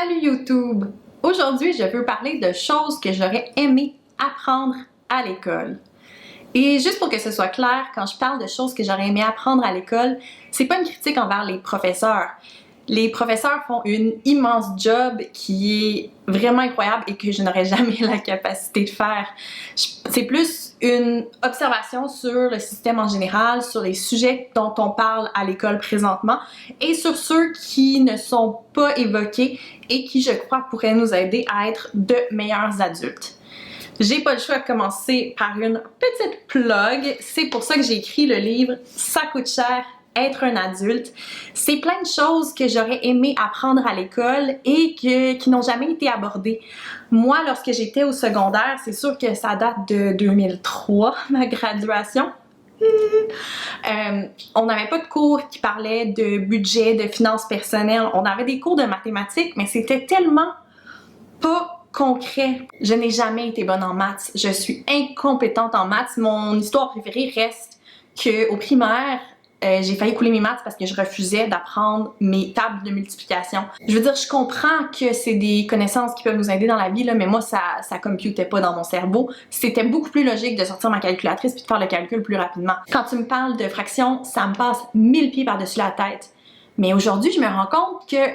Salut YouTube! Aujourd'hui, je veux parler de choses que j'aurais aimé apprendre à l'école. Et juste pour que ce soit clair, quand je parle de choses que j'aurais aimé apprendre à l'école, c'est pas une critique envers les professeurs. Les professeurs font une immense job qui est vraiment incroyable et que je n'aurais jamais la capacité de faire. C'est plus une observation sur le système en général, sur les sujets dont on parle à l'école présentement et sur ceux qui ne sont pas évoqués et qui, je crois, pourraient nous aider à être de meilleurs adultes. J'ai pas le choix de commencer par une petite plug. C'est pour ça que j'ai écrit le livre « Ça coûte cher, être un adulte ». C'est plein de choses que j'aurais aimé apprendre à l'école et qui n'ont jamais été abordées. Moi, lorsque j'étais au secondaire, c'est sûr que ça date de 2003, ma graduation. On n'avait pas de cours qui parlaient de budget, de finances personnelles. On avait des cours de mathématiques, mais c'était tellement pas concret. Je n'ai jamais été bonne en maths. Je suis incompétente en maths. Mon histoire préférée reste qu'au primaire, j'ai failli couler mes maths parce que je refusais d'apprendre mes tables de multiplication. Je veux dire, je comprends que c'est des connaissances qui peuvent nous aider dans la vie, là, mais moi, ça computait pas dans mon cerveau. C'était beaucoup plus logique de sortir ma calculatrice puis de faire le calcul plus rapidement. Quand tu me parles de fractions, ça me passe 1000 pieds par-dessus la tête. Mais aujourd'hui, je me rends compte que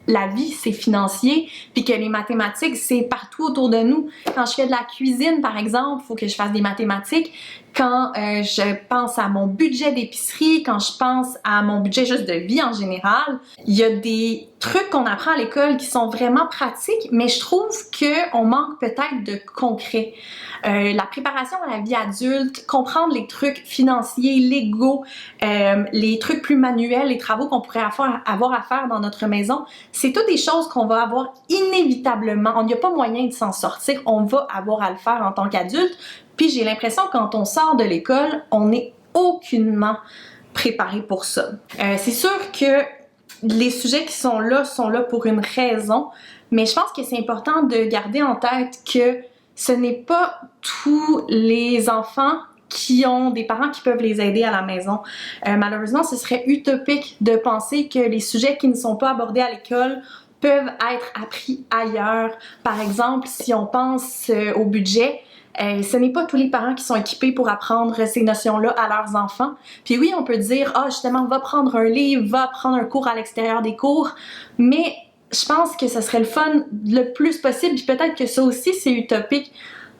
la vie, c'est financier, puis que les mathématiques, c'est partout autour de nous. Quand je fais de la cuisine, par exemple, il faut que je fasse des mathématiques. Quand je pense à mon budget d'épicerie, quand je pense à mon budget juste de vie en général, il y a des trucs qu'on apprend à l'école qui sont vraiment pratiques, mais je trouve qu'on manque peut-être de concret. La préparation à la vie adulte, comprendre les trucs financiers, légaux, les trucs plus manuels, les travaux qu'on pourrait avoir à faire dans notre maison, c'est toutes des choses qu'on va avoir inévitablement. On n'y a pas moyen de s'en sortir, on va avoir à le faire en tant qu'adulte. Puis j'ai l'impression que quand on sort de l'école, on n'est aucunement préparé pour ça. C'est sûr que les sujets qui sont là pour une raison, mais je pense que c'est important de garder en tête que ce n'est pas tous les enfants qui ont des parents qui peuvent les aider à la maison. Malheureusement, ce serait utopique de penser que les sujets qui ne sont pas abordés à l'école peuvent être appris ailleurs. Par exemple, si on pense au budget, ce n'est pas tous les parents qui sont équipés pour apprendre ces notions-là à leurs enfants. Puis oui, on peut dire, justement, va prendre un livre, va prendre un cours à l'extérieur des cours, mais je pense que ce serait le fun le plus possible, puis peut-être que ça aussi c'est utopique,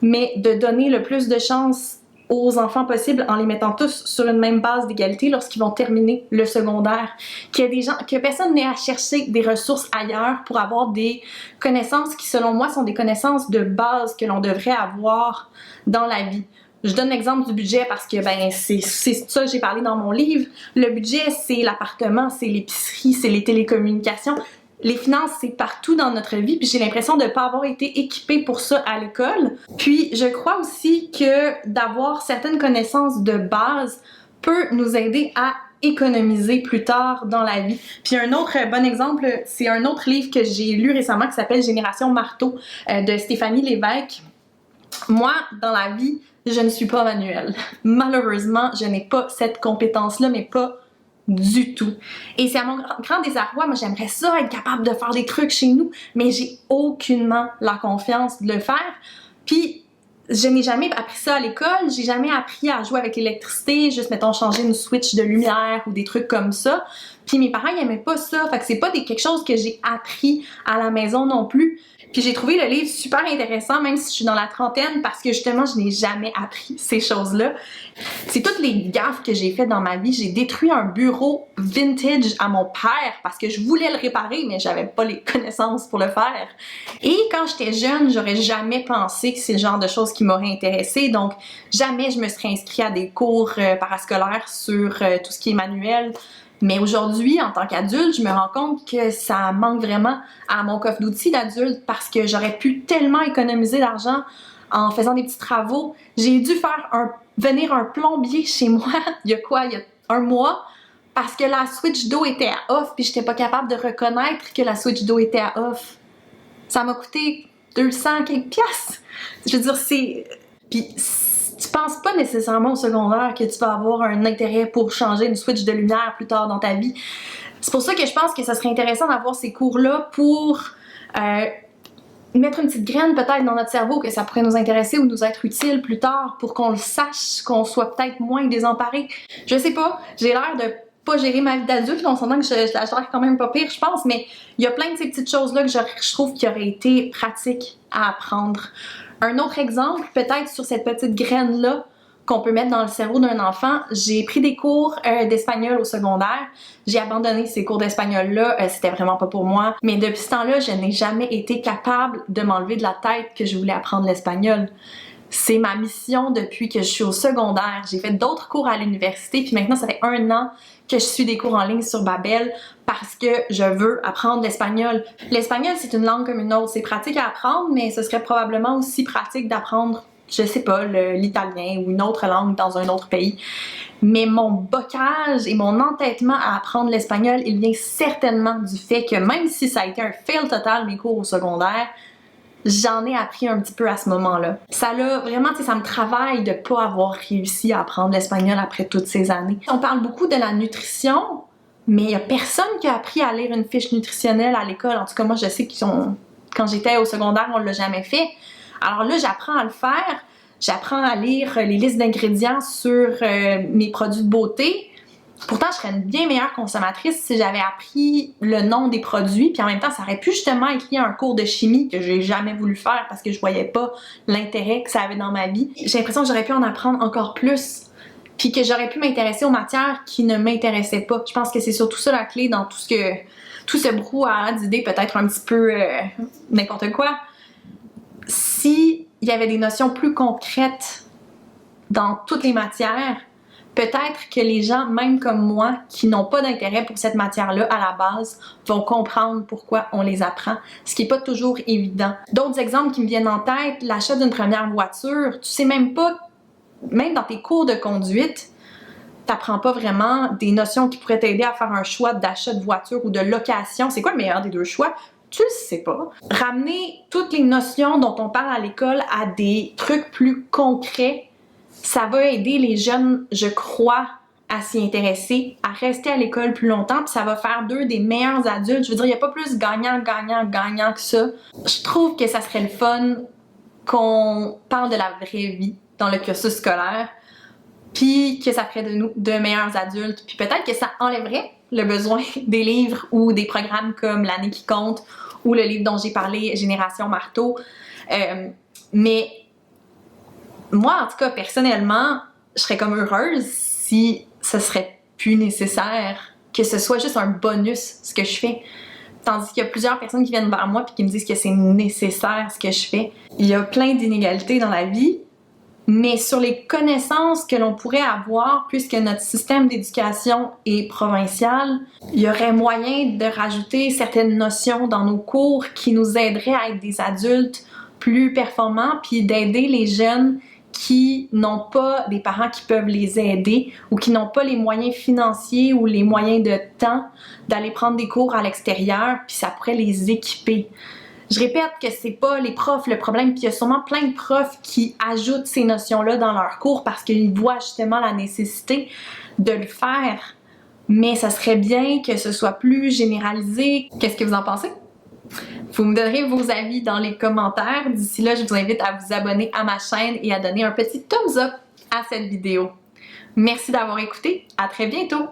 mais de donner le plus de chance aux enfants possible en les mettant tous sur une même base d'égalité lorsqu'ils vont terminer le secondaire. Que personne n'ait à chercher des ressources ailleurs pour avoir des connaissances qui, selon moi, sont des connaissances de base que l'on devrait avoir dans la vie. Je donne l'exemple du budget parce que c'est ça que j'ai parlé dans mon livre. Le budget, c'est l'appartement, c'est l'épicerie, c'est les télécommunications. Les finances, c'est partout dans notre vie, puis j'ai l'impression de ne pas avoir été équipée pour ça à l'école. Puis je crois aussi que d'avoir certaines connaissances de base peut nous aider à économiser plus tard dans la vie. Puis un autre bon exemple, c'est un autre livre que j'ai lu récemment qui s'appelle Génération Marteau de Stéphanie Lévesque. Moi, dans la vie, je ne suis pas manuelle. Malheureusement, je n'ai pas cette compétence-là, mais pas du tout. Et c'est à mon grand désarroi, moi j'aimerais ça être capable de faire des trucs chez nous, mais j'ai aucunement la confiance de le faire. Puis je n'ai jamais appris ça à l'école, j'ai jamais appris à jouer avec l'électricité, juste mettons changer une switch de lumière ou des trucs comme ça. Puis mes parents ils aimaient pas ça, fait que c'est pas quelque chose que j'ai appris à la maison non plus. Puis j'ai trouvé le livre super intéressant, même si je suis dans la trentaine, parce que justement, je n'ai jamais appris ces choses-là. C'est toutes les gaffes que j'ai faites dans ma vie. J'ai détruit un bureau vintage à mon père parce que je voulais le réparer, mais j'avais pas les connaissances pour le faire. Et quand j'étais jeune, j'aurais jamais pensé que c'est le genre de choses qui m'aurait intéressée. Donc, jamais je me serais inscrite à des cours parascolaires sur tout ce qui est manuel. Mais aujourd'hui, en tant qu'adulte, je me rends compte que ça manque vraiment à mon coffre d'outils d'adulte parce que j'aurais pu tellement économiser d'argent en faisant des petits travaux. J'ai dû venir un plombier chez moi, il y a un mois, parce que la switch d'eau était à off puis j'étais pas capable de reconnaître que la switch d'eau était à off. Ça m'a coûté 200 quelques piastres. Je veux dire, Puis tu penses pas nécessairement au secondaire que tu vas avoir un intérêt pour changer une switch de lumière plus tard dans ta vie. C'est pour ça que je pense que ça serait intéressant d'avoir ces cours-là pour mettre une petite graine peut-être dans notre cerveau que ça pourrait nous intéresser ou nous être utile plus tard pour qu'on le sache, qu'on soit peut-être moins désemparé. Je sais pas, j'ai l'air de pas gérer ma vie d'adulte, on s'entend que je la gère quand même pas pire, je pense, mais il y a plein de ces petites choses-là que je trouve qui auraient été pratiques à apprendre. Un autre exemple, peut-être sur cette petite graine-là, qu'on peut mettre dans le cerveau d'un enfant, j'ai pris des cours d'espagnol au secondaire. J'ai abandonné ces cours d'espagnol-là, c'était vraiment pas pour moi. Mais depuis ce temps-là, je n'ai jamais été capable de m'enlever de la tête que je voulais apprendre l'espagnol. C'est ma mission depuis que je suis au secondaire. J'ai fait d'autres cours à l'université, puis maintenant ça fait 1 an que je suis des cours en ligne sur Babel parce que je veux apprendre l'espagnol. L'espagnol, c'est une langue comme une autre. C'est pratique à apprendre, mais ce serait probablement aussi pratique d'apprendre, je sais pas, l'italien ou une autre langue dans un autre pays. Mais mon bocage et mon entêtement à apprendre l'espagnol, il vient certainement du fait que même si ça a été un fail total mes cours au secondaire, j'en ai appris un petit peu à ce moment-là. Ça l'a vraiment, tu sais, ça me travaille de pas avoir réussi à apprendre l'espagnol après toutes ces années. On parle beaucoup de la nutrition, mais il y a personne qui a appris à lire une fiche nutritionnelle à l'école. En tout cas, moi, je sais quand j'étais au secondaire, on l'a jamais fait. Alors là, j'apprends à le faire. J'apprends à lire les listes d'ingrédients sur mes produits de beauté. Pourtant, je serais une bien meilleure consommatrice si j'avais appris le nom des produits, puis en même temps, ça aurait pu justement être lié à un cours de chimie que j'ai jamais voulu faire parce que je voyais pas l'intérêt que ça avait dans ma vie. J'ai l'impression que j'aurais pu en apprendre encore plus, puis que j'aurais pu m'intéresser aux matières qui ne m'intéressaient pas. Je pense que c'est surtout ça la clé dans tout ce brouhaha d'idées, peut-être un petit peu n'importe quoi. Si il y avait des notions plus concrètes dans toutes les matières, peut-être que les gens, même comme moi, qui n'ont pas d'intérêt pour cette matière-là à la base, vont comprendre pourquoi on les apprend, ce qui n'est pas toujours évident. D'autres exemples qui me viennent en tête, l'achat d'une première voiture, tu sais même pas, même dans tes cours de conduite, t'apprends pas vraiment des notions qui pourraient t'aider à faire un choix d'achat de voiture ou de location. C'est quoi le meilleur des deux choix? Tu le sais pas. Ramener toutes les notions dont on parle à l'école à des trucs plus concrets, ça va aider les jeunes, je crois, à s'y intéresser, à rester à l'école plus longtemps, puis ça va faire d'eux des meilleurs adultes. Je veux dire, il n'y a pas plus gagnant que ça. Je trouve que ça serait le fun qu'on parle de la vraie vie dans le cursus scolaire, puis que ça ferait de nous de meilleurs adultes, puis peut-être que ça enlèverait le besoin des livres ou des programmes comme L'année qui compte ou le livre dont j'ai parlé, Génération Marteau. Mais moi, en tout cas, personnellement, je serais comme heureuse si ce serait plus nécessaire, que ce soit juste un bonus, ce que je fais. Tandis qu'il y a plusieurs personnes qui viennent vers moi et qui me disent que c'est nécessaire ce que je fais. Il y a plein d'inégalités dans la vie, mais sur les connaissances que l'on pourrait avoir, puisque notre système d'éducation est provincial, il y aurait moyen de rajouter certaines notions dans nos cours qui nous aideraient à être des adultes plus performants, puis d'aider les jeunes qui n'ont pas des parents qui peuvent les aider ou qui n'ont pas les moyens financiers ou les moyens de temps d'aller prendre des cours à l'extérieur, puis ça pourrait les équiper. Je répète que c'est pas les profs le problème, puis il y a sûrement plein de profs qui ajoutent ces notions-là dans leurs cours parce qu'ils voient justement la nécessité de le faire. Mais ça serait bien que ce soit plus généralisé. Qu'est-ce que vous en pensez? Vous me donnerez vos avis dans les commentaires. D'ici là, je vous invite à vous abonner à ma chaîne et à donner un petit thumbs up à cette vidéo. Merci d'avoir écouté. À très bientôt!